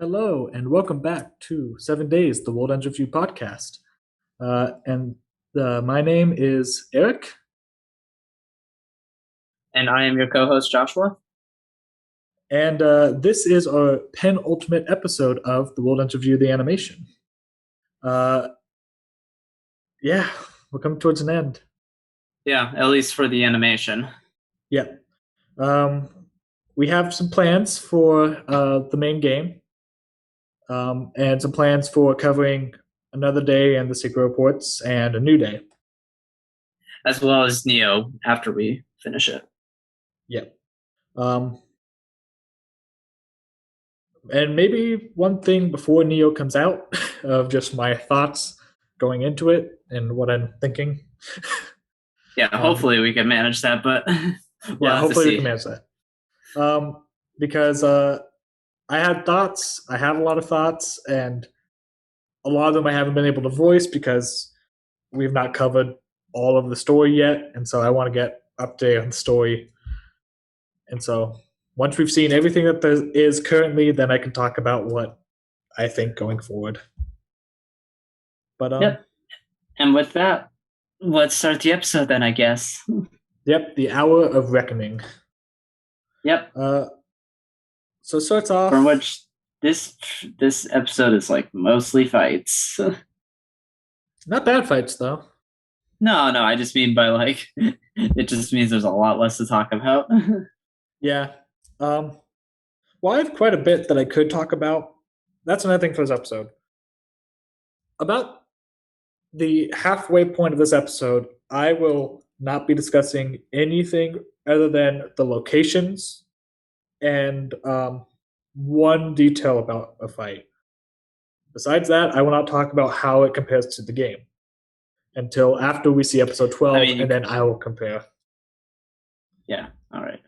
Hello, and welcome back to 7 Days, the World Ends Review podcast. And my name is Eric, And I am your co-host Joshua. and this is our penultimate episode of the World Ends Review, the animation. Uh, yeah, we're coming towards an end. Yeah, at least for the animation. Yeah. Um, we have some plans for the main game, and some plans for covering another day and the secret reports and a new day. As well as Neo after we finish it. Yeah. Um, And maybe one thing before Neo comes out of just my thoughts going into it and what I'm thinking. Yeah, um, hopefully we can manage that, but we'll yeah, have to hopefully we can see. manage that. Because I had thoughts, I have a lot of thoughts, and a lot of them I haven't been able to voice because we've not covered all of the story yet, and so I want to get up to date on the story. And so once we've seen everything that there is currently, then I can talk about what I think going forward. But Yep. And with that, let's start the episode then, I guess. Yep, the hour of reckoning. Yep. Uh, so it starts From off. which this episode is like mostly fights. Not bad fights though. No, I just mean by like it just means there's a lot less to talk about. Yeah. Um, well, I have quite a bit that I could talk about. That's another thing for this episode. About the halfway point of this episode, I will not be discussing anything other than the locations and one detail about a fight. Besides that, I will not talk about how it compares to the game until after we see episode I 12, mean, and then I will compare. yeah, all right.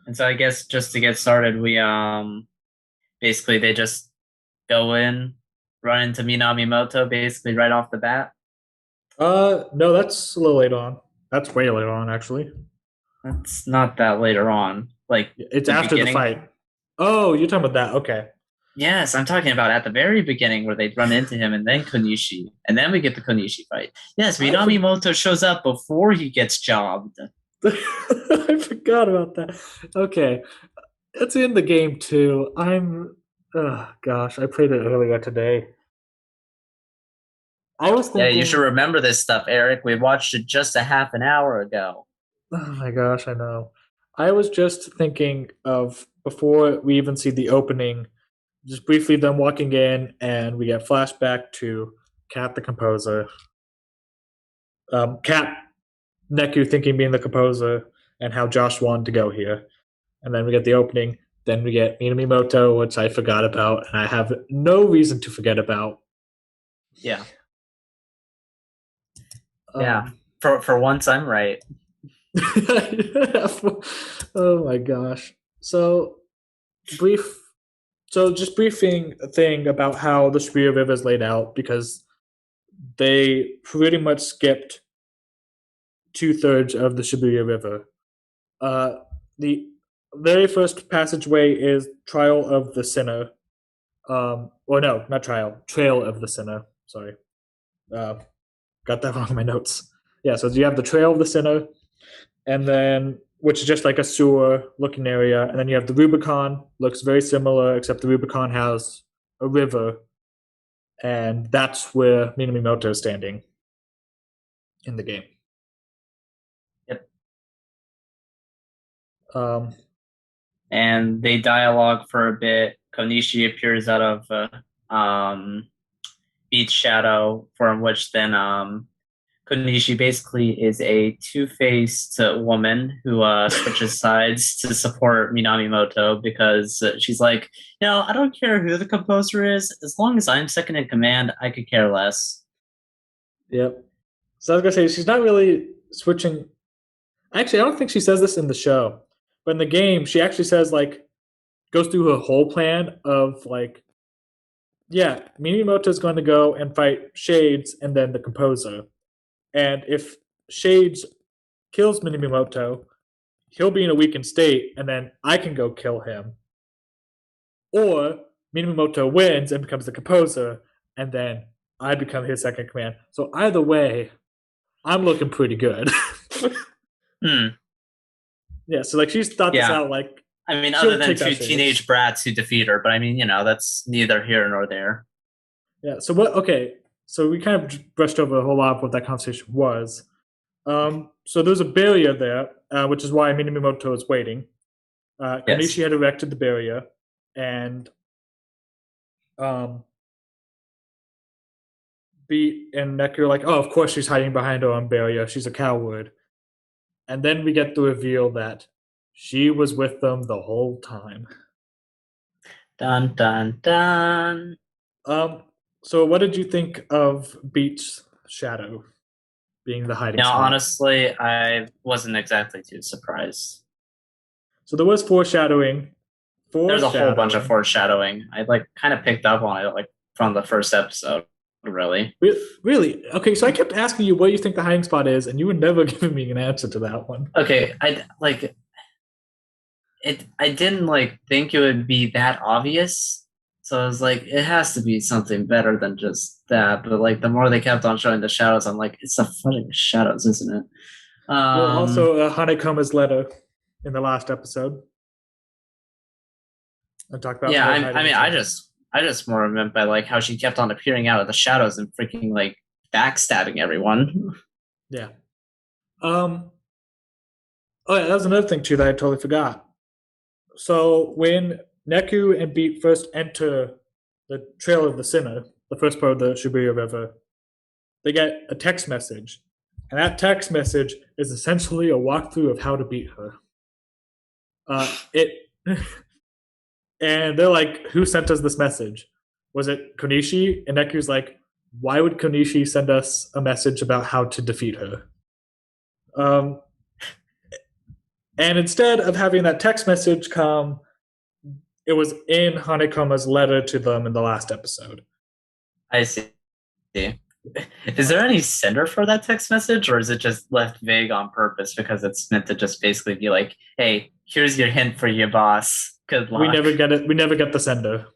And so I guess just to get started, we basically they just go in, run into Minamimoto basically right off the bat. No, that's a little late on. That's way later on, actually. That's not that later on. Like It's the after the beginning. fight. Oh, you're talking about that? Okay. Yes, I'm talking about at the very beginning where they run into him and then Konishi. And then we get the Konishi fight. Yes, I for- Minamimoto shows up before he gets jobbed. I forgot about that. Okay, it's in the game too. Oh gosh, I played it earlier today. I was Yeah, you should thinking. remember this stuff, Eric. We watched it just a half an hour ago. Oh my gosh, I know. I was just thinking of before we even see the opening, just briefly them walking in, and we get flashback to Kat the composer. Kat Neku thinking being the composer and how Josh wanted to go here. And then we get the opening. Then we get Minamimoto, which I forgot about, and I have no reason to forget about. Yeah. Yeah. Um, For once I'm right. oh my gosh. So brief. So just briefing a thing about how the Shibuya River is laid out because they pretty much skipped 2/3 of the Shibuya River. The very first passageway is Trial of the Sinner. Or no, not Trial. Trail of the Sinner. Sorry. Uh, got that wrong in my notes. Yeah, so you have the Trail of the Sinner, and then which is just like a sewer looking area, and then you have the Rubicon. Looks very similar, except the Rubicon has a river, and that's where Minamimoto is standing in the game. Yep. Um, And they dialogue for a bit. Konishi appears out of Beach Shadow, from which then Konishi basically is a two-faced woman who switches sides to support Minamimoto because she's like, I don't care who the composer is, as long as I'm second in command, I could care less. yep. So I was gonna say she's not really switching. Actually, I don't think she says this in the show, but in the game, she actually says like goes through her whole plan of like, yeah, Minimoto is going to go and fight Shades and then the composer, and if Shades kills Minimoto, he'll be in a weakened state, and then I can go kill him. or Minamoto wins and becomes the composer, and then I become his second command. So either way, I'm looking pretty good. Hmm. Yeah, so like she's thought this Yeah. out. Like I mean, other she'll than take that two serious. teenage brats who defeat her, but I mean, that's neither here nor there. Yeah. So what? Okay. So we kind of brushed over a whole lot of what that conversation was. So there's a barrier there, which is why Minamoto is waiting. Yes. Konishi had erected the barrier, and um, Beat and Neku are like, oh, of course she's hiding behind her own barrier. She's a coward. And then we get the reveal that she was with them the whole time. Dun dun dun. Um, so what did you think of Beat's shadow being the hiding Now, spot? honestly, I wasn't exactly too surprised. So there was foreshadowing. There's a whole bunch of Foreshadowing. foreshadowing. I like kind of picked up on it like from the first episode, really. Really? Okay, so I kept asking you what you think the hiding spot is, and you were never giving me an answer to that one. Okay, I like it. I didn't like think it would be that obvious, so I was like, it has to be something better than just that. But like, the more they kept on showing the shadows, I'm like, it's the fucking shadows, isn't it? Well, also Hanekoma's letter in the last episode. I talked about Yeah. her I hiding mean, herself. I just more meant by like how she kept on appearing out of the shadows and freaking like backstabbing everyone. Yeah. Um. Oh, yeah, that was another thing too that I totally forgot. So when Neku and Beat first enter the Trail of the Sinner, the first part of the Shibuya River, they get a text message, and that text message is essentially a walkthrough of how to beat her. It and they're like, "Who sent us this message? Was it Konishi?" And Neku's like, "Why would Konishi send us a message about how to defeat her?" Um, and instead of having that text message come, it was in Hanekoma's letter to them in the last episode. I see. Is Uh, there any sender for that text message, or is it just left vague on purpose because it's meant to just basically be like, "Hey, here's your hint for your boss. Good we luck." never get it. We never get the sender.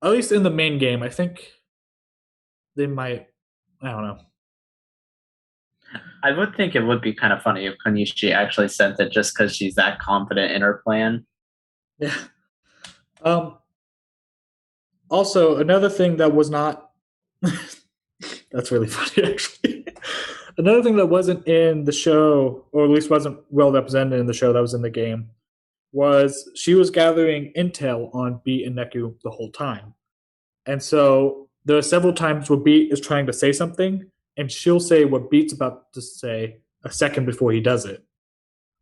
At least in the main game, I think they might. I don't know. I would think it would be kind of funny if Konishi actually sent it just because she's that confident in her plan. Yeah. Um. Also, another thing that was not. That's really funny, actually. Another thing that wasn't in the show, or at least wasn't well represented in the show that was in the game, was she was gathering intel on Beat and Neku the whole time. And so there are several times where Beat is trying to say something, and she'll say what Beat's about to say a second before he does it.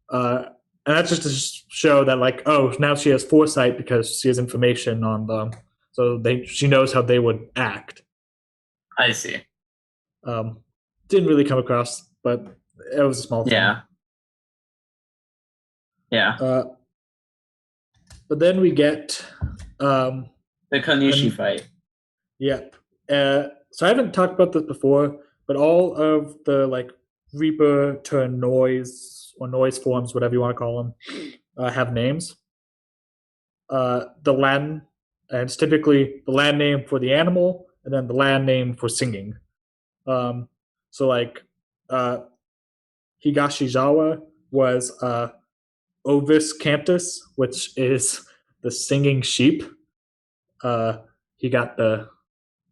Uh, and that's just to show that, like, oh, now she has foresight because she has information on them, so she knows how they would act. I see. Um, didn't really come across, but it was a small thing. Yeah. Yeah. Uh, but then we get, um, The Konishi fight. yep. So I haven't talked about this before, but all of the like Reaper turn noise or noise forms, whatever you want to call them, have names. The Latin, and it's typically the Latin name for the animal, and then the Latin name for singing. Um, so like uh, Higashizawa was Ovis cantus, which is the singing sheep. He got the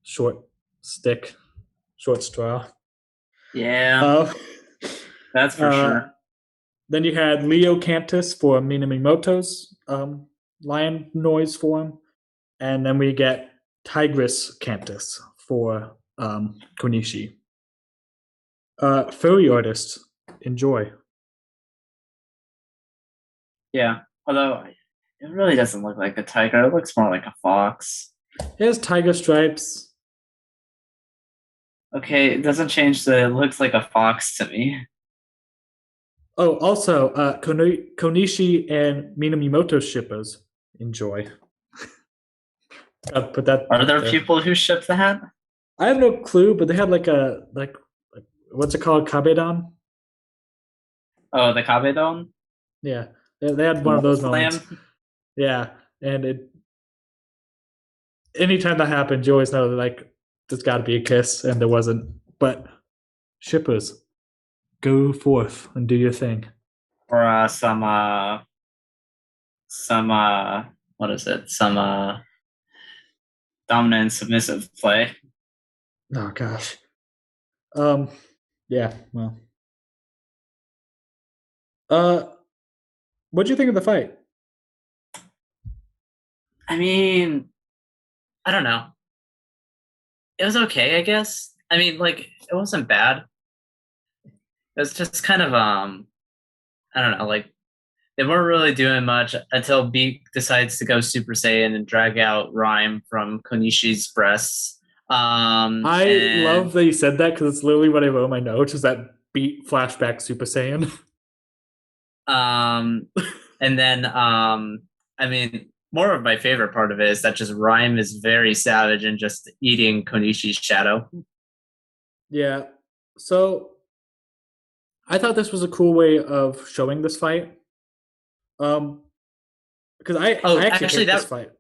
short stick, short straw. Yeah, Uh, that's for uh, sure. then you had Leo Cantus for Minamimoto's lion noise form, and then we get Tigris Cantus for Konishi. Furry artists, enjoy. Yeah. Although it really doesn't look like a tiger. It looks more like a fox. Here's tiger stripes. Okay, it doesn't change the it looks like a fox to me. Oh, also, Konishi and Minamimoto shippers, enjoy. I'll put that Are up there there. people who ship that? I have no clue, but they had like what's it called, kabedon? Oh, the Kabedon? Yeah, they had The one of Wolf those Clan? moments. Yeah, and it anytime that happens, you always know that like there's got to be a kiss, and there wasn't. But shippers, go forth and do your thing. Or some what is it? Some dominant submissive play. Oh gosh. Um. Yeah. Well. Uh. What do you think of the fight? I mean, I don't know. It was okay, I guess. I mean, like it wasn't bad. It was just kind of I don't know, like they weren't really doing much until Beak decides to go Super Saiyan and drag out Rhyme from Konishi's breasts. I And love that you said that because it's literally what I wrote in my notes. Is that beat flashback Super Saiyan? um, and then I mean, more of my favorite part of it is that just Rhyme is very savage and just eating Konishi's shadow. Yeah. So I thought this was a cool way of showing this fight. Um, because I Oh, actually actually, hate this that fight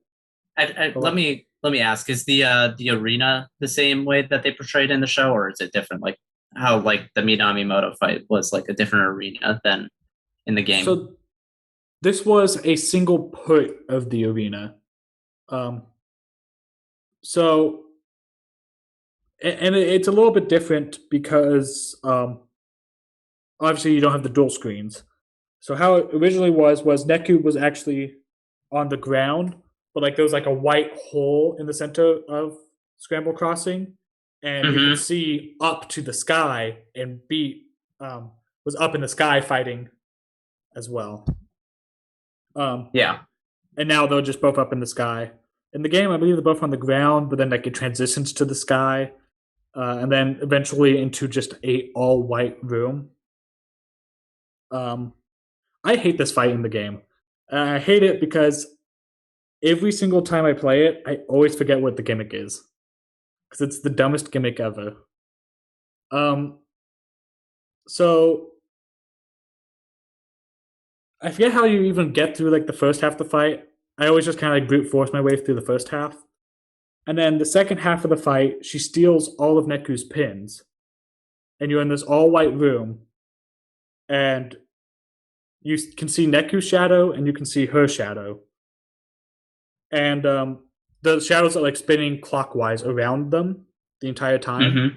a let lot. me ask: is the arena the same way that they portrayed in the show, or is it different? Like how like the Minami Moto fight was like a different arena than in the game. So this was a single put of the arena. Um, so and it's a little bit different because obviously you don't have the dual screens. So how it originally was Neku was actually on the ground, but like there was like a white hole in the center of Scramble Crossing, and you could Mm-hmm. see up to the sky, and Beat was up in the sky fighting as well. Um, Yeah. and now they're just both up in the sky. In the game, I believe they're both on the ground, but then like it transitions to the sky, and then eventually into just a all white room. Um, I hate this fight in the game. I hate it because every single time I play it, I always forget what the gimmick is because it's the dumbest gimmick ever. Um, so I forget how you even get through like the first half of the fight. I always just kind of like brute force my way through the first half, and then the second half of the fight, she steals all of Neku's pins, and you're in this all white room, and you can see Neku's shadow and you can see her shadow, and the shadows are like spinning clockwise around them the entire time. Mm-hmm.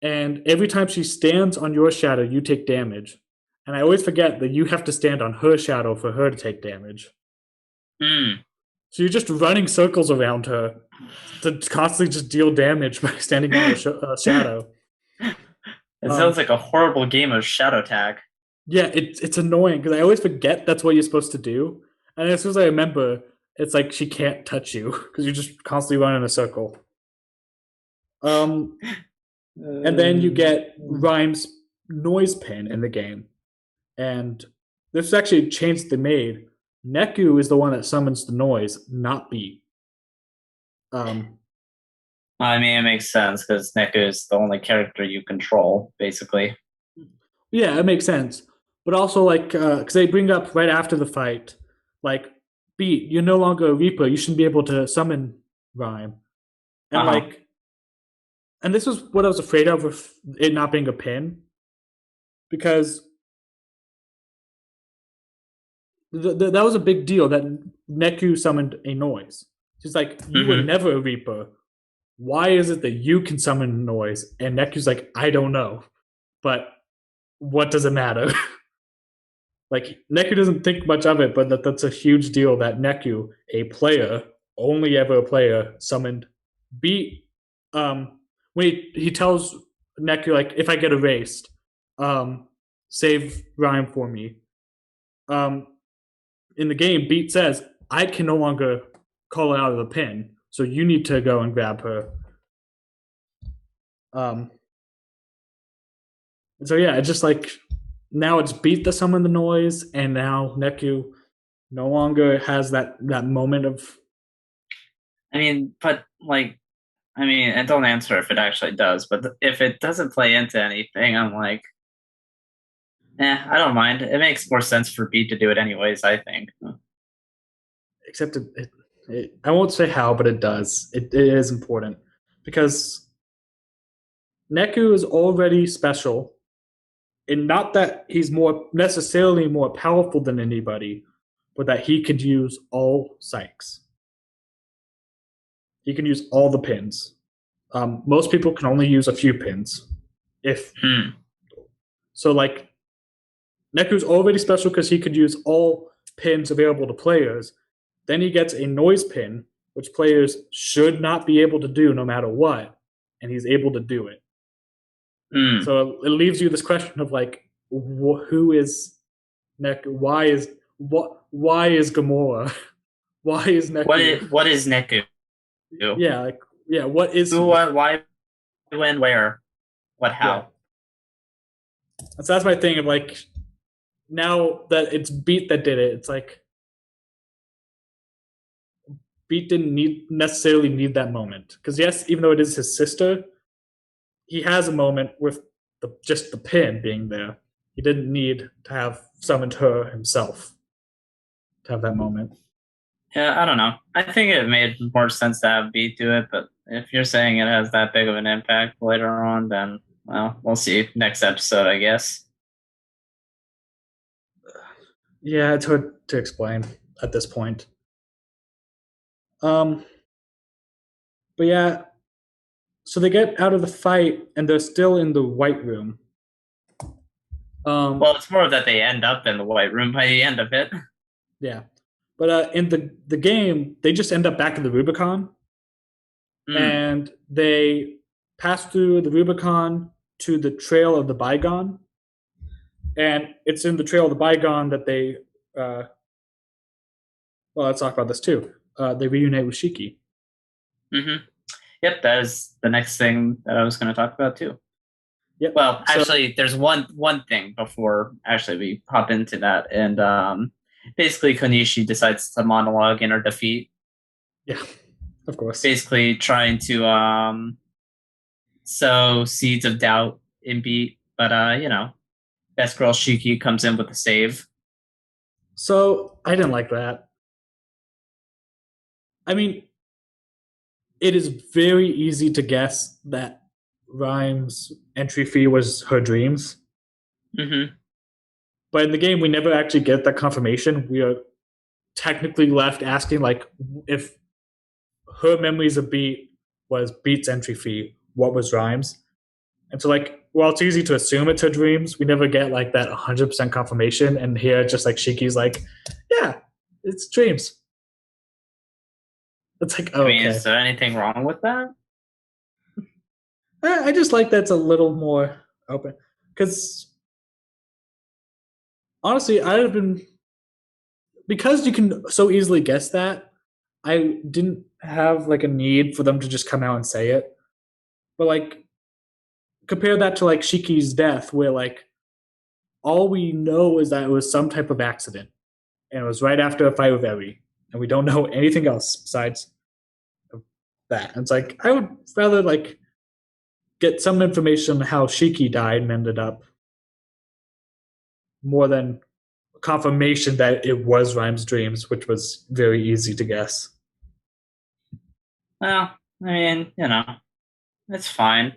And every time she stands on your shadow, you take damage. And I always forget that you have to stand on her shadow for her to take damage. Mm. So you're just running circles around her to constantly just deal damage by standing on her shadow. It sounds Um, like a horrible game of shadow tag. yeah, it's annoying because I always forget that's what you're supposed to do. And as soon as I remember, it's like she can't touch you because you just constantly run in a circle. Um, and then you get Rhyme's noise pin in the game. And this is actually a change they made. Neku is the one that summons the noise, not Beat. Um, I mean, it makes sense because Neku is the only character you control, basically. yeah, it makes sense. But also, like, because they bring up right after the fight, like, Beat, you're no longer a Reaper. You shouldn't be able to summon Rhyme. Uh And, huh. like, and this was what I was afraid of with it not being a pin, because that was a big deal that Neku summoned a noise. She's like, you were Mm-hmm. never a Reaper. Why is it that you can summon noise? And Neku's like, I don't know. But what does it matter? Like, Neku doesn't think much of it, but that's a huge deal that Neku, a player, only ever a player, summoned Beat. When he tells Neku, like, if I get erased, save Rhyme for me. Um, in the game, Beat says, I can no longer call her out of the pin, so you need to go and grab her. Um, so yeah, it's just like now it's Beat the summon the noise, and now Neku no longer has that moment of I mean, but like, I mean, and don't answer if it actually does, but if it doesn't play into anything, I'm like, I don't mind. It makes more sense for Beat to do it anyways, I think. except I won't say how, but it does. It is important because Neku is already special, and not that he's more necessarily more powerful than anybody, but that he could use all psychs. He can use all the pins. Most people can only use a few pins. If Hmm. so, like Neku's already special because he could use all pins available to players. Then he gets a noise pin, which players should not be able to do no matter what, and he's able to do it. Hmm. So it leaves you this question of like, who is Neku? Why is Gamora? Why is Neku? What is Neku? Yeah, like yeah, what is Who? he? What? Why? When? Where? What? Yeah, How? so that's my thing of like now that it's Beat that did it, it's like Beat didn't necessarily need that moment because yes, even though it is his sister, he has a moment with just the pin being there. He didn't need to have summoned her himself to have that moment. Yeah, I don't know. I think it made more sense to have B do it, but if you're saying it has that big of an impact later on, then well, we'll see next episode, I guess. Yeah, it's hard to explain at this point. Um, but yeah, so they get out of the fight and they're still in the White Room. Well, it's more of that they end up in the White Room by the end of it. Yeah, but in the game, they just end up back in the Rubicon, Mm. and they pass through the Rubicon to the Trail of the Bygone, and it's in the Trail of the Bygone that they. Well, let's talk about this too. They reunite with Shiki. Mm-hmm. Yep, that is the next thing that I was going to talk about too. Yep. Well, So actually, there's one thing before actually we hop into that, and basically Konishi decides to monologue in her defeat, yeah, of course. basically trying to sow seeds of doubt in Beat, but best girl Shiki comes in with a save. So I didn't like that. I mean, it is very easy to guess that Rhyme's entry fee was her dreams. Mm-hmm. But in the game, we never actually get that confirmation. We are technically left asking, like, if her memories of Beat was Beat's entry fee, what was Rhyme's? And so, like, while it's easy to assume it's her dreams, we never get, like, that 100% confirmation. And here, just like Shiki's like, yeah, it's dreams. It's like, I mean, okay. is there anything wrong with that? I just like that's a little more open. Because honestly, I'd have been because you can so easily guess that. I didn't have like a need for them to just come out and say it. But like compare that to like Shiki's death, where like all we know is that it was some type of accident, and it was right after a fight with Eri, and we don't know anything else besides that. And it's like I would rather like get some information on how Shiki died and ended up more than confirmation that it was Rhyme's dreams, which was very easy to guess. Well, I mean, it's fine.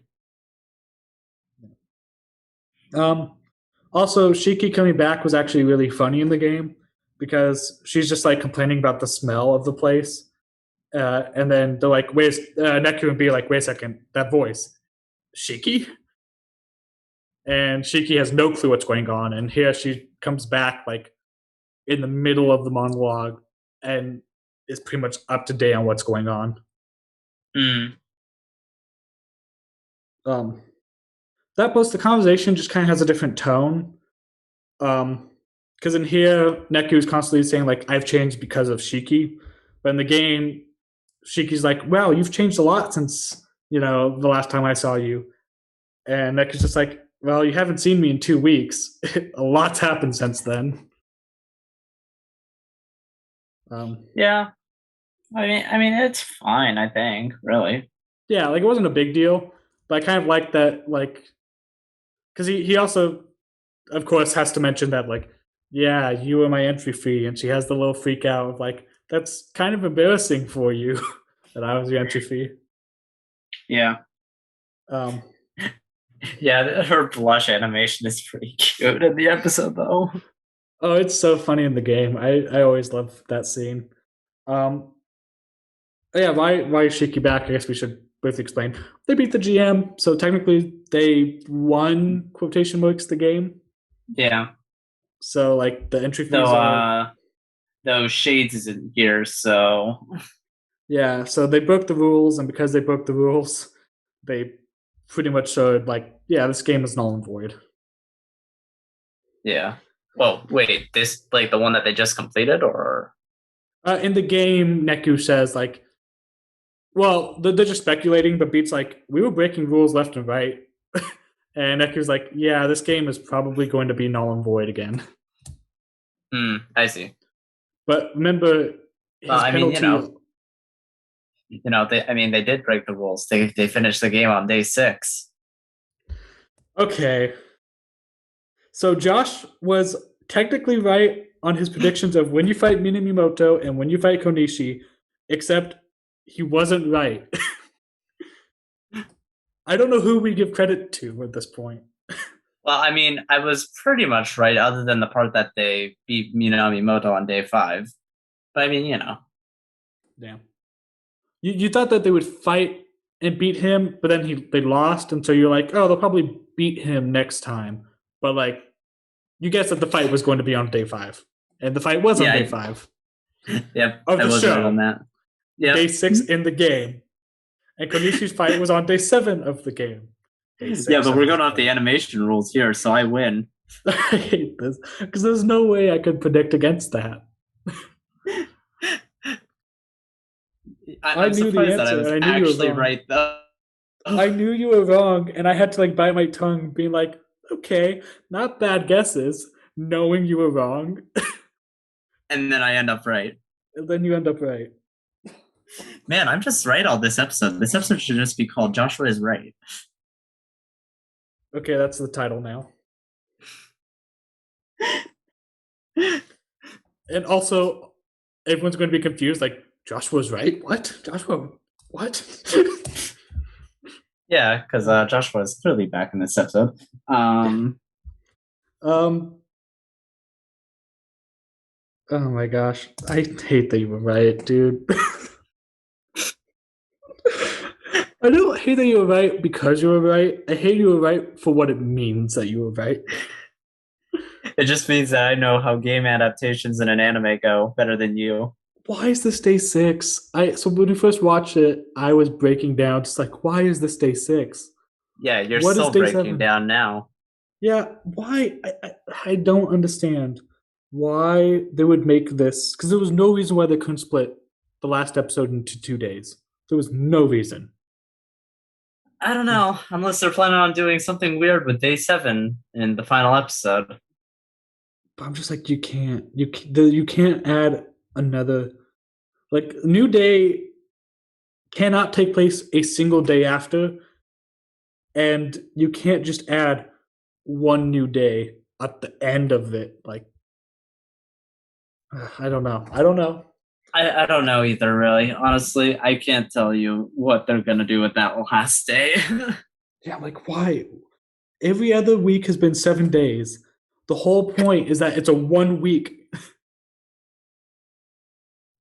Um, Also, Shiki coming back was actually really funny in the game because she's just like complaining about the smell of the place. And then they're like, wait, Neku would be like, wait a second, that voice, Shiki? And Shiki has no clue what's going on. And here she comes back like in the middle of the monologue and is pretty much up to date on what's going on. Mm. Um, that plus the conversation just kind of has a different tone. Because in here, Neku is constantly saying like, "I've changed because of Shiki," but in the game, Shiki's like, "Well, you've changed a lot since the last time I saw you," and Neku's just like, "Well, you haven't seen me in 2 weeks. A lot's happened since then." Um, Yeah, I mean, it's fine. I think, really. yeah, like it wasn't a big deal, but I kind of like that, like, because he also, of course, has to mention that like, yeah, you were my entry fee, and she has the little freak out of like, That's kind of embarrassing for you that I was your entry fee. Yeah. Um, Yeah, her blush animation is pretty cute in the episode, though. oh, it's so funny in the game. I always love that scene. Um, yeah, why Shiki back? I guess we should briefly explain. They beat the GM, so technically they won quotation marks the game. Yeah. So like the entry fees Though, are though Shades isn't here, so yeah. So they broke the rules, and because they broke the rules, they pretty much showed like yeah, this game is null and void. yeah. Oh, wait, this like the one that they just completed, or In the game, Neku says like, well, they're just speculating, but Beat's like, we were breaking rules left and right, and Neku's like, yeah, this game is probably going to be null and void again. I see. But remember, his Well, I mean, penalty. they did break the rules. They finished the game on day 6. Okay, so Josh was technically right on his predictions of when you fight Minamimoto and when you fight Konishi, except he wasn't right. I don't know who we give credit to at this point. Well, I mean, I was pretty much right, other than the part that they beat Minamimoto on day 5. But I mean, Damn. You thought that they would fight and beat him, but then they lost, and so you're like, oh, they'll probably beat him next time. But like, you guessed that the fight was going to be on day 5, and the fight was on day 5. Yep, of the I was show. right on that. Yep. Day 6 in the game, and Konishi's fight was on day 7 of the game. Yeah, but we're going off the animation rules here, so I win. I hate this because there's no way I could predict against that. I'm knew the surprised that I answer, was and I knew you were actually wrong. right, though. I knew you were wrong, and I had to like bite my tongue, being like, okay, not bad guesses, knowing you were wrong. And then I end up right. And then you end up right. Man, I'm just right all this episode. This episode should just be called Joshua is Right. Okay, that's the title now. And also, everyone's going to be confused, like, Joshua's right? What? Joshua, what? Yeah, because Joshua is clearly back in this episode. Oh my gosh. I hate that you were right, dude. I don't hate that you were right because you were right. I hate you were right for what it means that you were right. It just means that I know how game adaptations in an anime go better than you. Why is this day 6? So when we first watched it, I was breaking down, just like, why is this day 6? Yeah, you're What still is day breaking 7? down now. Yeah, why? I don't understand why they would make this, because there was no reason why they couldn't split the last episode into 2 days. There was no reason. I don't know, unless they're planning on doing something weird with day 7 in the final episode. But I'm just like, you can't add another, like, New Day cannot take place a single day after, and you can't just add one new day at the end of it. Like, I don't know. I don't know either, really. Honestly, I can't tell you what they're going to do with that last day. Yeah, like, why? Every other week has been 7 days. The whole point is that it's a 1 week.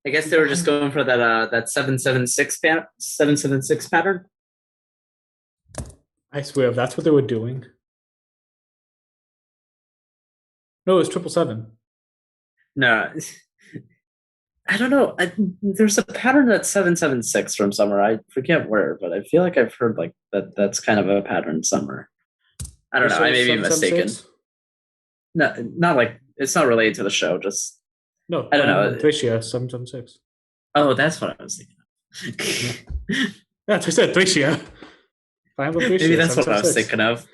I guess they were just going for that 776 pattern. I swear, if that's what they were doing. No, it's 777. No, I don't know. There's a pattern that's 776 from somewhere. I forget where, but I feel like I've heard like that. That's kind of a pattern somewhere. I don't know. I may be mistaken. No, not like it's not related to the show. Just no. I don't know. Thracia 776. Oh, that's what I was thinking of. That's what I said. Thracia. Maybe that's what I was thinking of.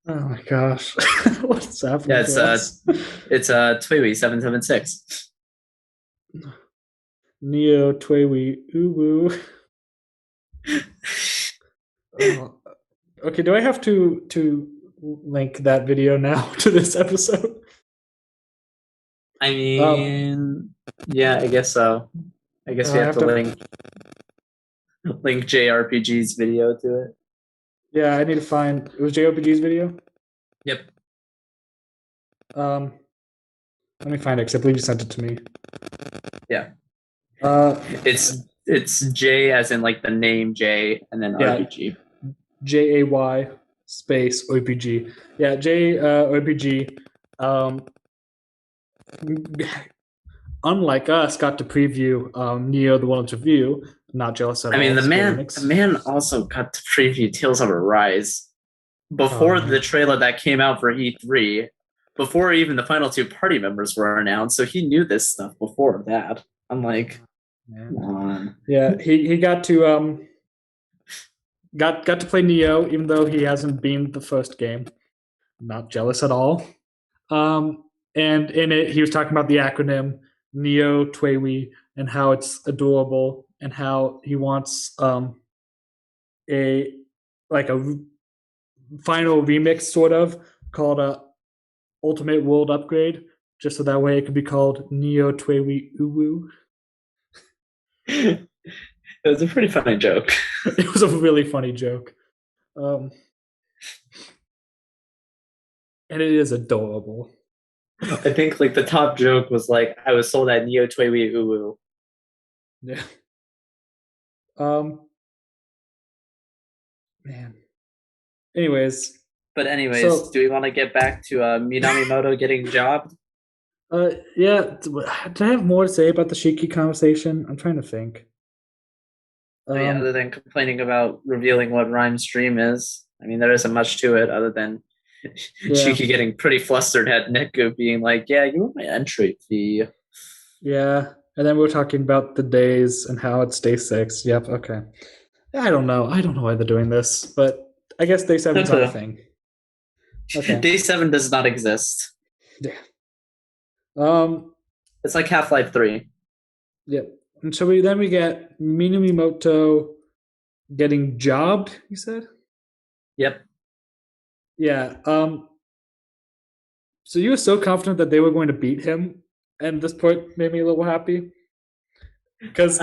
Oh my gosh, what's happening? Yeah, it's Twiwi 776. Neo Twiwi Uwu. Oh. Okay, do I have to link that video now to this episode? I Um, mean, yeah, I guess so. I guess we I have have to to. link JRPG's video to it. Yeah, I need to find. It was JRPG's video. Yep. Um, Let me find it because I believe you sent it to me. Yeah. Uh, It's J as in like the name J and then yeah, RPG. JAY space OPG. Yeah, J OPG. Um, unlike us, got to preview Neo the World's Review. Not jealous at I mean, all. Square the Enix. man also got to preview Tales of Arise Oh before the man. trailer that came out for E3, before even the final two party members were announced. So he knew this stuff before that. I'm like, Man. come on. Yeah, he got to play Neo, even though he hasn't been the first game. Not jealous at all. Um, and in it, he was talking about the acronym Neo Tweewi and how it's adorable and how he wants a like a final remix sort of called a Ultimate World Upgrade, just so that way it could be called Neo Tweewi Uwu. It was a pretty funny joke. It was a really funny joke. Um, and it is adorable. I think like the top joke was like, I was sold at Neo Tweewi Uwu. Yeah. Um, man. Anyways, But anyways, so do we want to get back to Minamimoto getting jobbed? yeah, do I have more to say about the Shiki conversation? I'm trying to think. So yeah, other Um, than complaining about revealing what Rhyme's dream is, I mean, there isn't much to it other than yeah, Shiki getting pretty flustered at Neku being like, "Yeah, you were my entry fee." yeah. And then we were talking about the days and how it's day 6. Yep, okay. I don't know. I don't know why they're doing this, but I guess day seven's not a thing. Okay. Day 7 does not exist. Yeah. Um, It's like Half Life 3. yeah. And so we get Minamimoto getting jobbed, you said? Yep. Yeah. So you were so confident that they were going to beat him, and this point made me a little happy. Because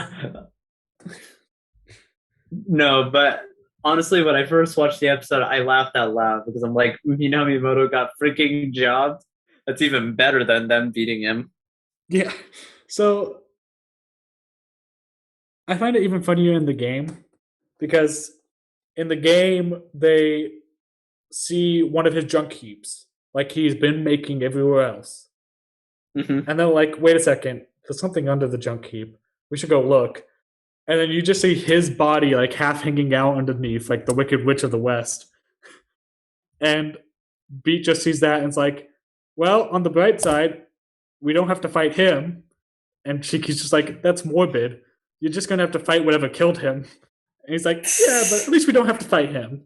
No, but honestly, when I first watched the episode, I laughed out loud because I'm like, Minamimoto got freaking jobbed. That's even better than them beating him. yeah. So I find it even funnier in the game because in the game they see one of his junk heaps, like he's been making everywhere else. Mm-hmm. And they're like, wait a second, there's something under the junk heap. We should go look. And then you just see his body like half hanging out underneath, like the Wicked Witch of the West. And Beat just sees that and is like, well, on the bright side, we don't have to fight him. And Shiki's just like, that's morbid. You're just gonna have to fight whatever killed him. And he's like, yeah, but at least we don't have to fight him.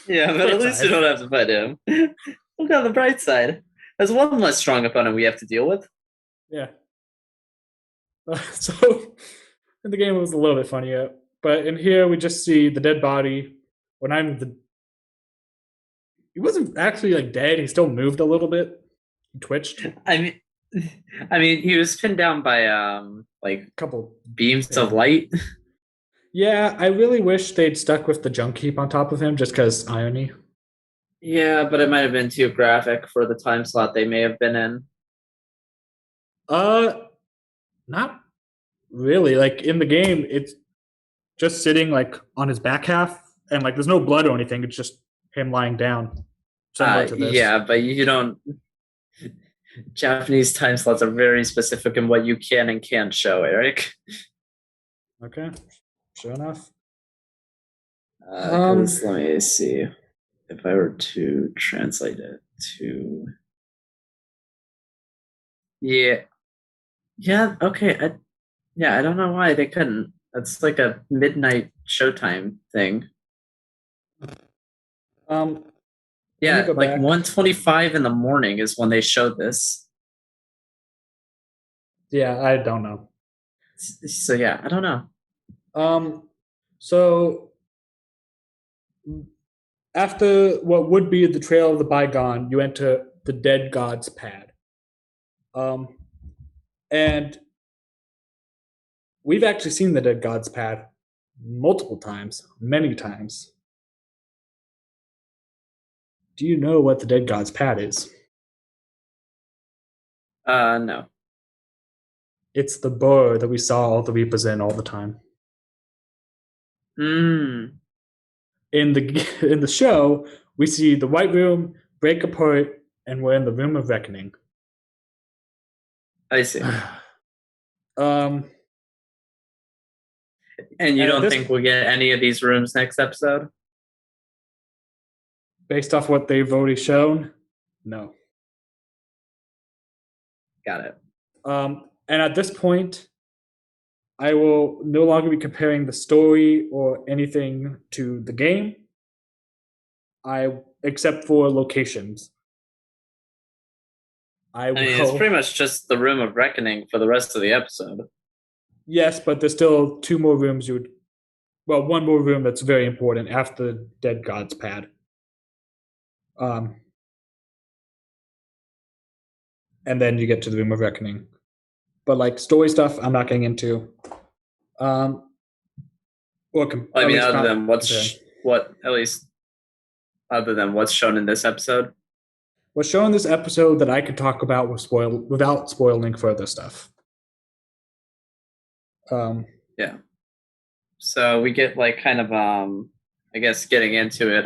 Yeah, but at Bright least you side. don't have to fight him. Look on the bright side. There's one less strong opponent we have to deal with. Yeah. So in the game it was a little bit funnier. But in here we just see the dead body. When I'm the he wasn't actually like dead, he still moved a little bit. He twitched. A I mean, he was pinned down by like couple. beams of Yeah. light. Yeah, I really wish they'd stuck with the junk heap on top of him just because irony. Yeah, but it might have been too graphic for the time slot they may have been in. Uh Not really. Like in the game, it's just sitting like on his back half and like there's no blood or anything, it's just him lying down. Similar to this. Yeah, but you don't. Japanese time slots are very specific in what you can and can't show, Eric. Okay. Sure enough. Because let me see if I were to translate it to. Yeah, yeah, okay. I don't know why they couldn't. That's like a midnight showtime thing. um Let me Yeah, go like back. 1:25 in the morning is when they showed this. Yeah, I don't know. So yeah, I don't know. Um so after what would be the Trail of the Bygone, you enter the Dead God's pad. Um And we've actually seen the Dead God's pad multiple times, many times. Do you know what the Dead God's pad is? No. It's the bar that we saw all the Reapers in all the time. Hmm. In the in the show, we see the White Room break apart, and we're in the Room of Reckoning. I see. um, And you and at don't this, think we'll get any of these rooms next episode? based off what they've already shown, no. Got it. And at this point, I will no longer be comparing the story or anything to the game. Except for locations. I I mean, it's will. pretty much just the Room of Reckoning for the rest of the episode. Yes, but there's still two more rooms you would. Well, one more room that's very important after the Dead God's pad. Um, and then you get to the Room of Reckoning. But like story stuff, I'm not getting into. I mean, other than other than what's shown in this episode. What's shown in this episode that I could talk about without spoiling further stuff. Yeah. So we get like kind of I guess getting into it.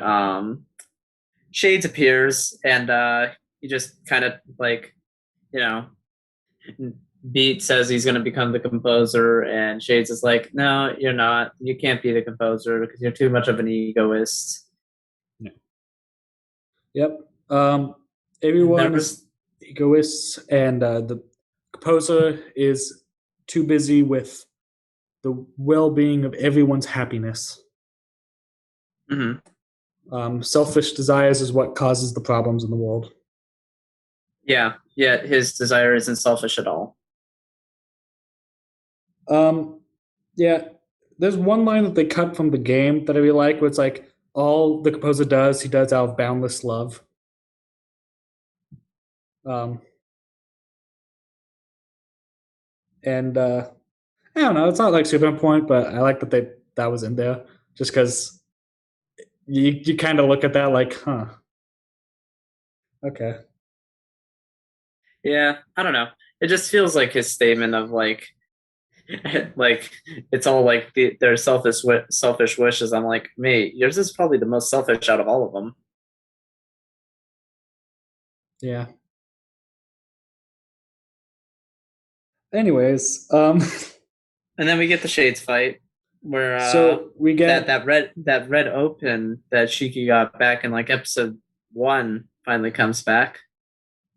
Shades appears and he just kind of like, you know, Beat says he's going to become the composer, and Shades is like, "No, you're not. You can't be the composer because you're too much of an egoist." Yeah. Yep. Everyone is egoists, and the composer is too busy with the well-being of everyone's happiness. Selfish desires is what causes the problems in the world. Yeah, yet his desire isn't selfish at all. Yeah, there's one line that they cut from the game that I really like, where it's like all the composer does, he does out of boundless love. And I don't know, it's not like super important, but I like that that was in there, just because you kind of look at that like, huh, okay. Yeah, I don't know. It just feels like his statement of like, like it's all like their selfish wishes. I'm like, mate, yours is probably the most selfish out of all of them. Yeah. Anyways, and then we get the Shades fight where so we get that red open that Shiki got back in like episode 1 finally comes back.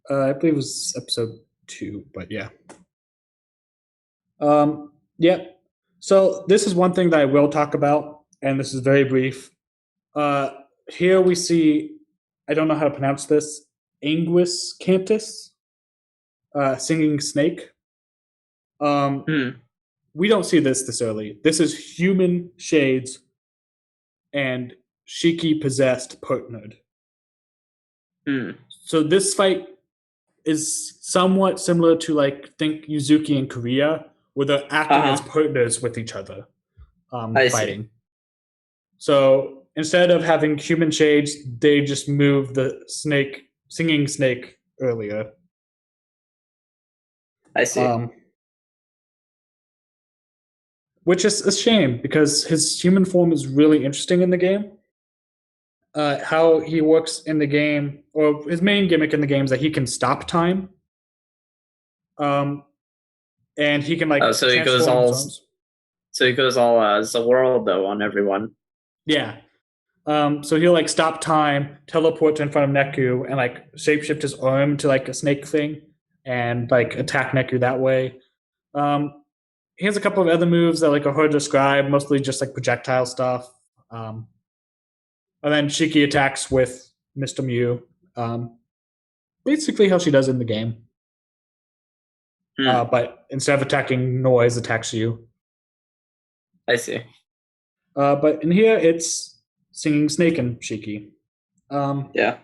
I believe it was episode 2, but yeah. Yeah. So this is one thing that I will talk about, and this is very brief. Here we see, I don't know how to pronounce this, Anguis Cantus, singing snake. We don't see this early. This is human Shades and Shiki possessed partnered. So this fight is somewhat similar to like think Yuzuki and Korea, where they're acting as partners with each other, fighting. See. So instead of having human Shades, they just move the singing snake earlier. I see. Which is a shame because his human form is really interesting in the game. How he works in the game, or his main gimmick in the game is that he can stop time. And he can like so he goes all Zoroardo on everyone. Yeah. So he'll like stop time, teleport in front of Neku, and like shapeshift his arm to like a snake thing, and like attack Neku that way. He has a couple of other moves that like are hard to describe, mostly just like projectile stuff. And then Shiki attacks with Mr. Mew. Basically how she does in the game. But instead of attacking noise, attacks you. I see. But in here, it's singing Snake and Shiki. Yeah.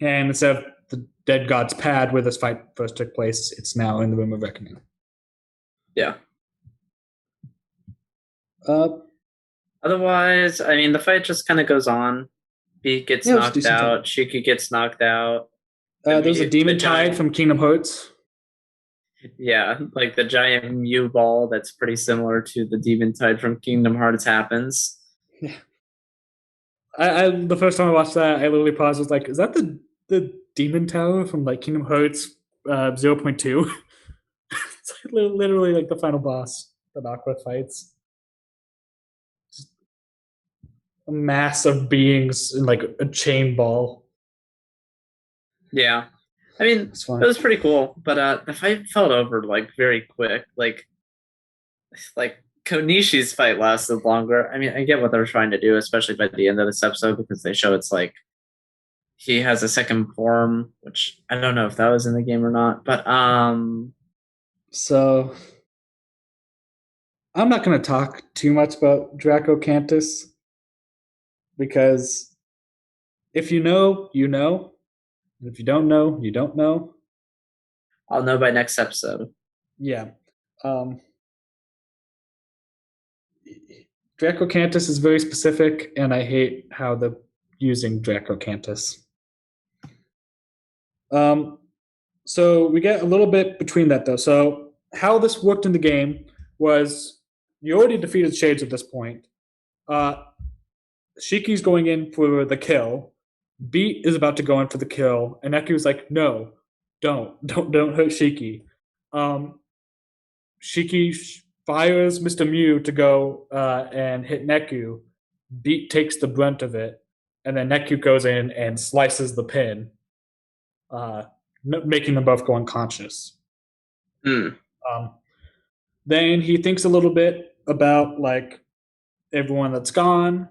And instead of the Dead God's pad where this fight first took place, it's now in the Room of Reckoning. Yeah. Uh, Otherwise, I mean, the fight just kind of goes on. Beat gets yeah, it was a knocked decent fight. out. Shiki gets knocked out. There's a The demon tide giant, from Kingdom Hearts. yeah, like the giant Mew ball that's pretty similar to the Demon Tide from Kingdom Hearts happens. Yeah. I the first time I watched that, I literally paused. Was like, is that the demon tower from like Kingdom Hearts 0.2? It's like literally like the final boss that Aqua fights. Just a mass of beings in like a chain ball. Yeah, I mean, It's it fine. was pretty cool, but the fight felt over like very quick. Like Konishi's fight lasted longer. I mean, I get what they're trying to do, especially by the end of this episode, because they show it's like he has a second form, which I don't know if that was in the game or not. But So I'm not going to talk too much about Draco Cantus because if you know, you know. And if you don't know, you don't know. I'll know by next episode. Yeah. Um, Draco Cantus is very specific, and I hate how they're using Draco Cantus. Um, so we get a little bit between that though. So how this worked in the game was you already defeated Shades at this point. Uh, Shiki's going in for the kill. Beat is about to go in for the kill, and Neku's like, "No, don't hurt Shiki." Um, Shiki fires Mr. Mew to go and hit Neku. Beat takes the brunt of it, and then Neku goes in and slices the pin, uh, making them both go unconscious. Mm. Um, then he thinks a little bit about like everyone that's gone,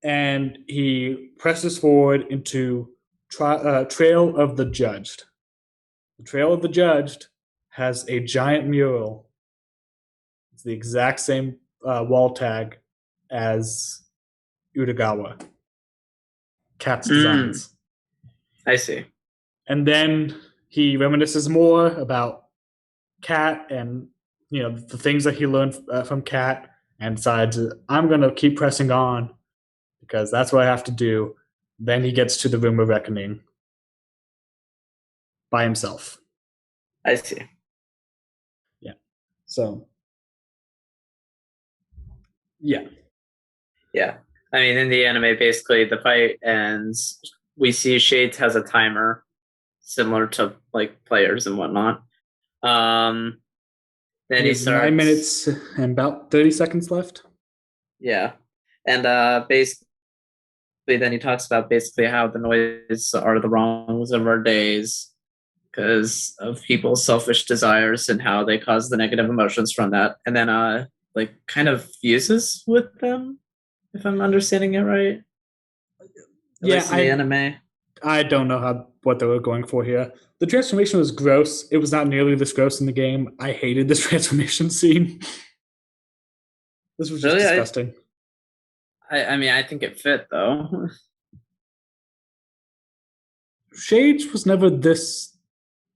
and he presses forward into Trail of the Judged. The Trail of the Judged has a giant mural. It's the exact same wall tag as Utagawa, Cat's Mm. designs. I see. And then he reminisces more about Cat and the things that he learned from Cat, and decides I'm going to keep pressing on because that's what I have to do. Then he gets to the Room of Reckoning by himself. I see. Yeah. So yeah. Yeah. I mean, in the anime, basically, the fight ends. We see Shades has a timer similar to like players and whatnot. Um, then He he has 9 minutes starts, and about 30 seconds left. yeah, and basically, then he talks about basically how the noise are the wrongs of our days because of people's selfish desires and how they cause the negative emotions from that, and then like kind of fuses with them, if I'm understanding it right, at Yeah, least in the anime. I don't know what they were going for here. The transformation was gross. It was not nearly this gross in the game. I hated this transformation scene. This was just Really, disgusting. I mean, I think it fit though. Shades was never this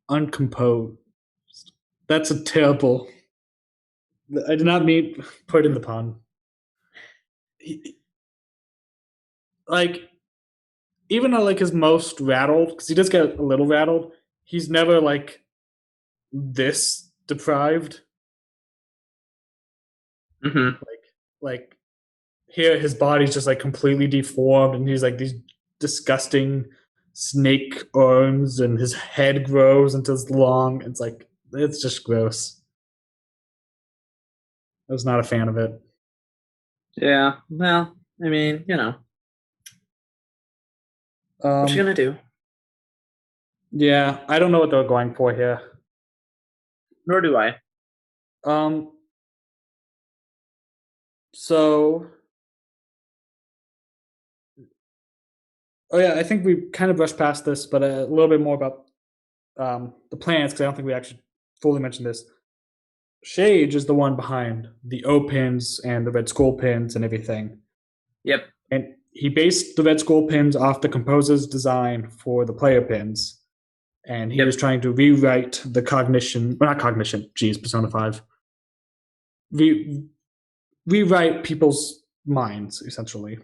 uncomposed. That's a terrible. I did not mean put in the pun. Like even at like his most rattled, because he does get a little rattled. He's never like this deprived. Mm-hmm. Like here, his body's just like completely deformed, and he's like these disgusting snake arms, and his head grows into this long. It's like it's just gross. I was not a fan of it. Yeah. Well, I mean, what you Um, gonna do? yeah, I don't know what they're going for here. Nor do I. Um, so oh yeah, I think we kind of brushed past this, but a little bit more about the plans because I don't think we actually fully mentioned this. Shage is the one behind the O pins and the Red Skull pins and everything. Yep. And he based the Red Skull pins off the composer's design for the player pins. And he was Yep. trying to rewrite the cognition, well, not cognition, geez, Persona 5. re- rewrite people's minds essentially,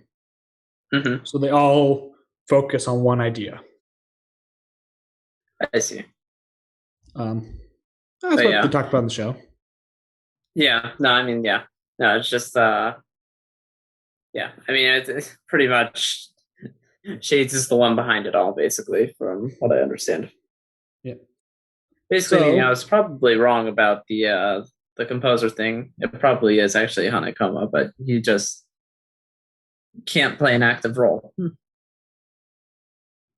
Hmm. so they all focus on one idea. I see. Um, that's But what they yeah, talked about in the show. yeah. No, I mean, yeah. No, it's just yeah. I mean, it's pretty much Shades is the one behind it all, basically, from what I understand. Yeah. Basically, I So, was probably wrong about the composer thing. It probably is actually Hanekoma, but he just can't play an active role.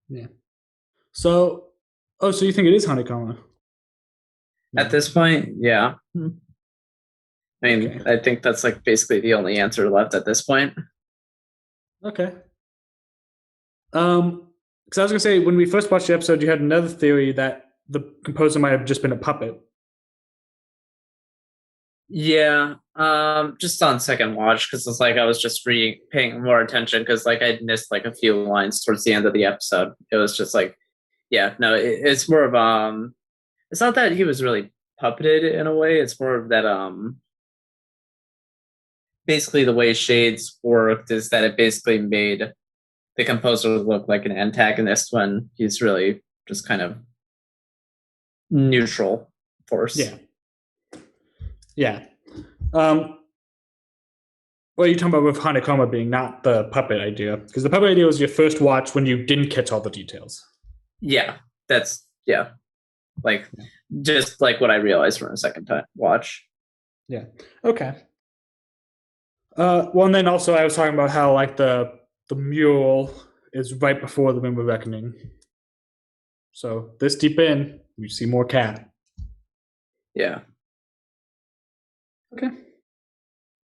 yeah. So, oh, so you think it is Honeycomb? At Yeah. this point, yeah. I mean, Okay. I think that's like basically the only answer left at this point. Okay. Because I was gonna say when we first watched the episode, you had another theory that the composer might have just been a puppet. Yeah, just on second watch because it's like I was just reading, paying more attention because like I'd missed like a few lines towards the end of the episode. It was just like, yeah, no, it's more of it's not that he was really puppeted in a way. It's more of that basically the way Shades worked is that it basically made the composer look like an antagonist when he's really just kind of neutral Yeah. force. Yeah. Um, what are you talking about with Hanekoma being not the puppet idea? Because the puppet idea was your first watch when you didn't catch all the details. Yeah, that's yeah, like just like what I realized from a second time watch. Yeah. Okay. Well, and then also I was talking about how like the mural is right before the Rim of Reckoning. So this deep in, we see more cat. Yeah, Okay.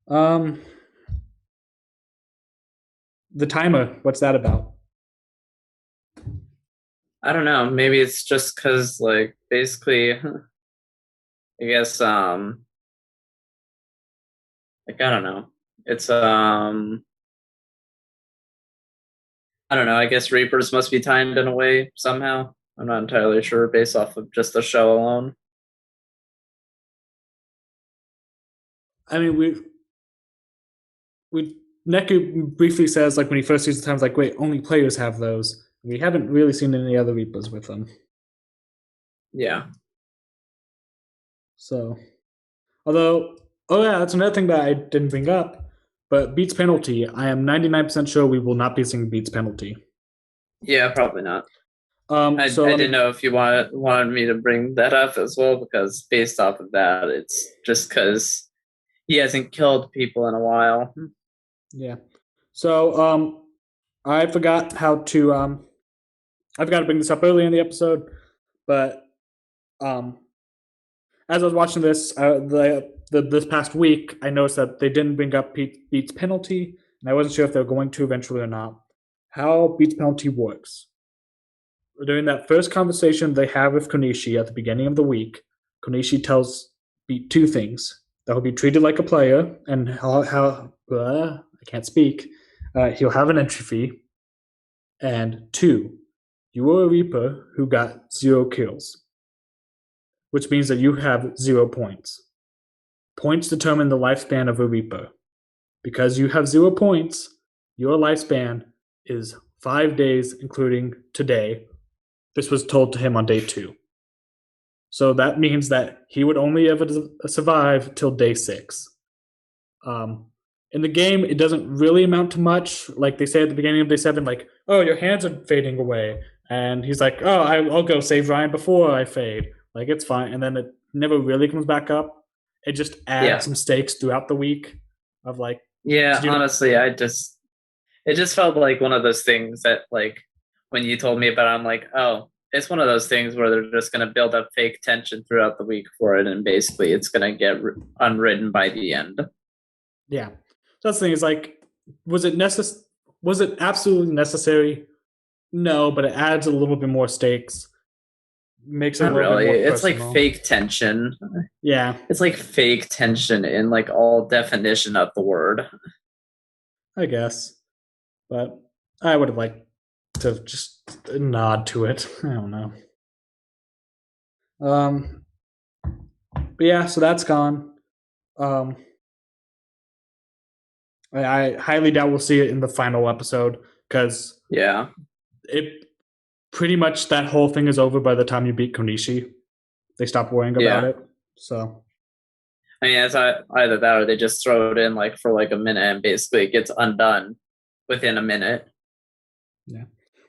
Um, the timer. What's that about? I don't know. Maybe it's just because like basically, I guess like I don't know. It's I don't know. I guess Reapers must be timed in a way somehow. I'm not entirely sure based off of just the show alone. I mean, we Neku briefly says like when he first sees the times, like, wait, only players have those. We haven't really seen any other Reapers with them. Yeah. So, although, oh yeah, that's another thing that I didn't bring up. But Beats penalty, I am 99% sure we will not be seeing Beats penalty. Yeah, probably not. So I let didn't me, know if you wanted me to bring that up as well because based off of that, it's just because he hasn't killed people in a while. yeah. So I forgot how to I forgot to bring this up earlier in the episode, but um, as I was watching this this past week, I noticed that they didn't bring up Beats penalty, and I wasn't sure if they were going to eventually or not. How Beats penalty works. During that first conversation they have with Konishi at the beginning of the week, Konishi tells Beat two things: that he'll be treated like a player, and how I can't speak. He'll have an entry fee, and two, you are a Reaper who got 0 kills, which means that you have 0 points. Points determine the lifespan of a Reaper. Because you have 0 points, your lifespan is 5 days, including today. This was told to him on day 2. So that means that he would only ever survive till day 6. Um, in the game, it doesn't really amount to much. Like they say at the beginning of day 7, like, oh, your hands are fading away. And he's like, oh, I'll go save Ryan before I fade. Like, it's fine. And then it never really comes back up. It just adds Yeah. some stakes throughout the week of like, Yeah, did you. honestly, it just felt like one of those things that like when you told me about it, I'm like, oh, it's one of those things where they're just going to build up fake tension throughout the week for it and basically it's going to get unwritten by the end. Yeah. So that's the thing is like, was it necessary? Was it absolutely necessary? No, but it adds a little bit more stakes, makes it a Not little bit really. more It's like personal. fake tension. Yeah, It's like fake tension in like all definition of the word. I guess. But I would have liked to just nod to it. I don't know. But yeah, so that's gone. Um, I highly doubt we'll see it in the final episode because Yeah. it pretty much that whole thing is over by the time you beat Konishi. They stop worrying about Yeah. it. So I mean, it's either that or they just throw it in like for like a minute and basically it gets undone within a minute. yeah.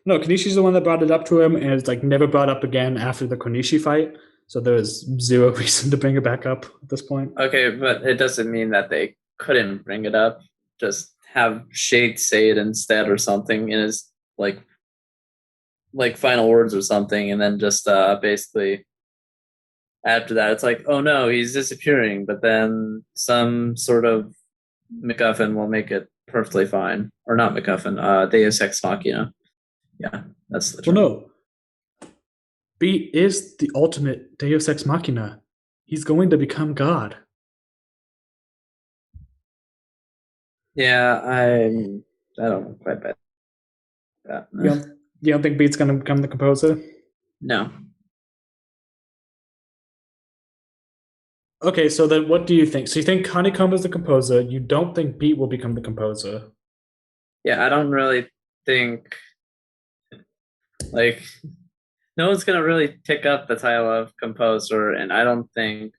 No, Konishi's the one that brought it up to him, and it's like never brought up again after the Konishi fight. So there is zero reason to bring it back up at this point. Okay, but it doesn't mean that they couldn't bring it up. Just have Shade say it instead or something in his like final words or something, and then just basically after that it's like, oh no, he's disappearing, but then some sort of MacGuffin will make it perfectly fine. Or not MacGuffin, Deus Ex Machina. Yeah, that's the Well, term. no, Beat is the ultimate Deus Ex Machina. He's going to become God. Yeah, I don't know quite bet that. You don't think Beat's going to become the composer? No. Okay, so then what do you think? So you think Honeycomb is the composer. You don't think Beat will become the composer. Yeah, I don't really think like no one's gonna really pick up the title of composer, and I don't think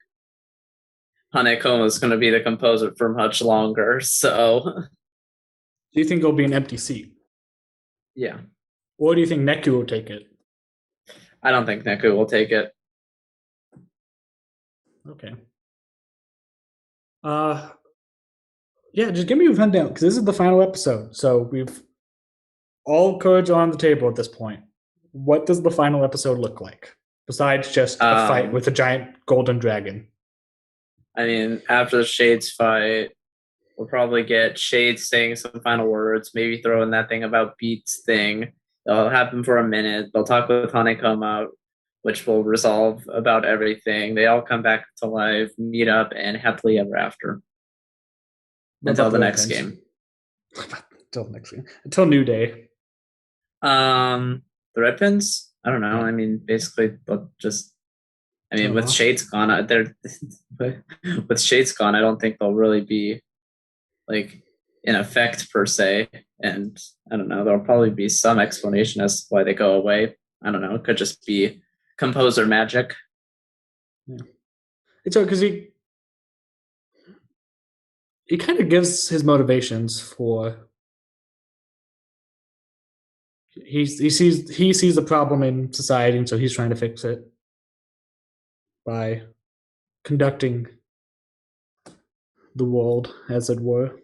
Hanekoma is gonna be the composer for much longer. So Do you think it'll be an empty seat? yeah, Or do you think Neku will take it? I don't think Neku will take it. Okay. Uh, yeah, just give me a rundown because this is the final episode. So we've all cards are on the table at this point. What does the final episode look like besides just a fight Um, with a giant golden dragon? I mean, after the Shades fight, we'll probably get Shades saying some final words, maybe throw in that thing about Beats thing. It'll happen for a minute. They'll talk with Hanekoma, which will resolve about everything. They all come back to life, meet up, and happily ever after What until about the the red next pins? game. Until next game. Until New Day. Um, the Red Pins, I don't know. Yeah. I mean, basically, they'll just. I mean, Turn with off. Shades gone, they're with Shades gone. I don't think they'll really be like in effect per se. And I don't know. There'll probably be some explanation as to why they go away. I don't know. It could just be composer magic. Yeah. It's because he kind of gives his motivations for he sees the problem in society, and so he's trying to fix it by conducting the world, as it were.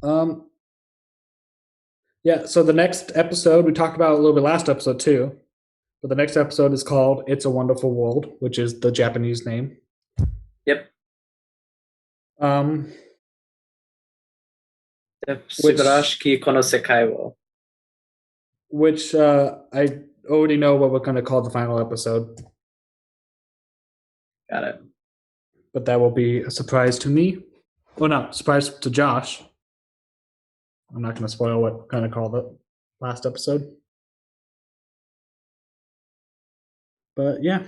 Um, yeah. So the next episode we talked about a little bit last episode too, but the next episode is called "It's a Wonderful World," which is the Japanese name. Yep. Um, Yep. which Subarashiki kono sekai wo. which I already know what we're going to call the final episode, Got it. but that will be a surprise to me. Well, not surprise to Josh. I'm not going to spoil what we're going to call the last episode. But yeah.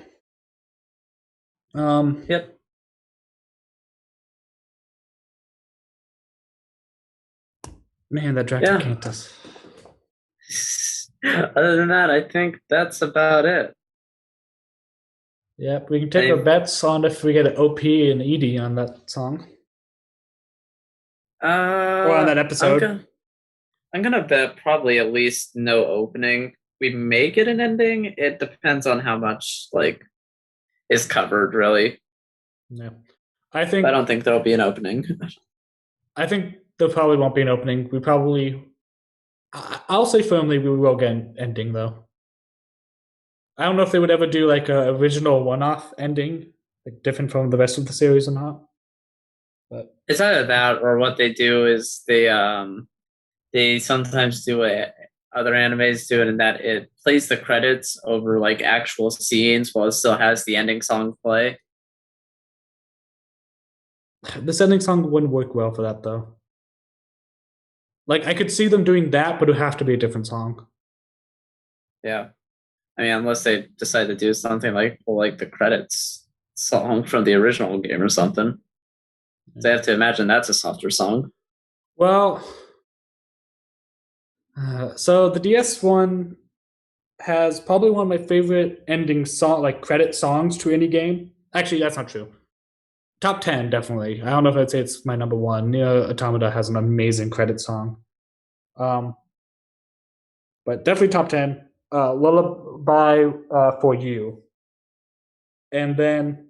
Yep. Man, that Yeah. Dractocanthus. Other than that, I think that's about it. Yep, we can take our bets on if we get an OP and ED on that song. Or on that episode. I'm gonna bet probably at least no opening. We may get an ending. It depends on how much like is covered, really. Yeah. I think I don't think there'll be an opening. I think there probably won't be an opening. I'll say firmly we will get an ending though. I don't know if they would ever do like a original one-off ending, like different from the rest of the series or not. But It's either that or what they do is they sometimes do it. Other animes do it in that it plays the credits over like actual scenes while it still has the ending song play. this ending song wouldn't work well for that though. Like I could see them doing that, but it would have to be a different song. Yeah. I mean, unless they decide to do something like the credits song from the original game or something. So I have to imagine that's a softer song. Well, so the DS one has probably one of my favorite ending song, like credit songs to any game. Actually, that's not true. Top 10, definitely. I don't know if I'd say it's my number one. Nier Automata has an amazing credit song. Um, but definitely top 10. Lullaby for You. And then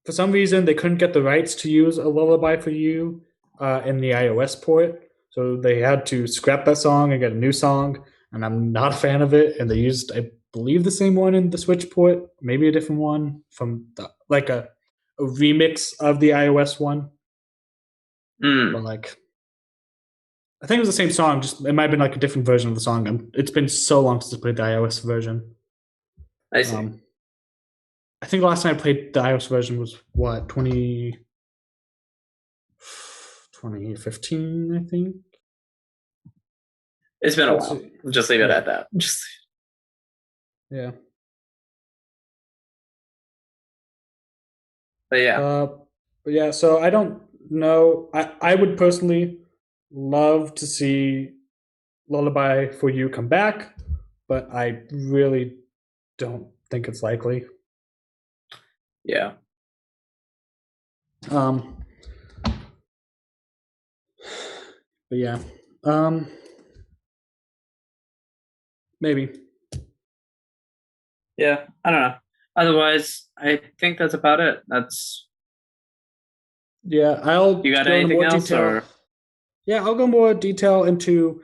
for some reason, they couldn't get the rights to use a Lullaby for You in the iOS port. So they had to scrap that song and get a new song. And I'm not a fan of it. And they used, I believe, the same one in the Switch port, maybe a different one from like a remix of the iOS one. But Mm, like, I think it was the same song. Just it might have been like a different version of the song. And it's been so long since I played the iOS version. I see. Um, I think the last time I played the iOS version was what 2015, I think. It's been a Let's while. see. Just leave it Yeah, at that. Just yeah. but yeah. Uh, but yeah. So I don't know. I would personally love to see Lullaby for You come back, but I really don't think it's likely. Yeah. Um, but yeah. Um, maybe. Yeah. I don't know. Otherwise, I think that's about it. That's Yeah, I'll you got go into anything more else detail. or Yeah, I'll go more detail into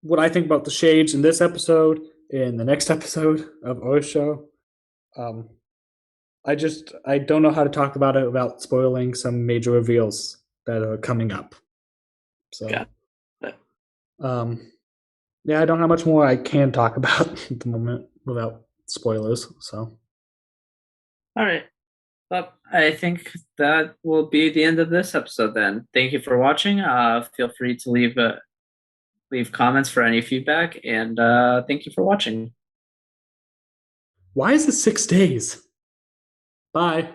what I think about the shades in this episode, in the next episode of our show. Um, I don't know how to talk about it without spoiling some major reveals that are coming up. So got it. um, yeah, I don't have much more I can talk about at the moment without spoilers. So All right. Well, I think that will be the end of this episode then. Thank you for watching. Feel free to leave comments for any feedback, and thank you for watching. why is it 6 days? Bye.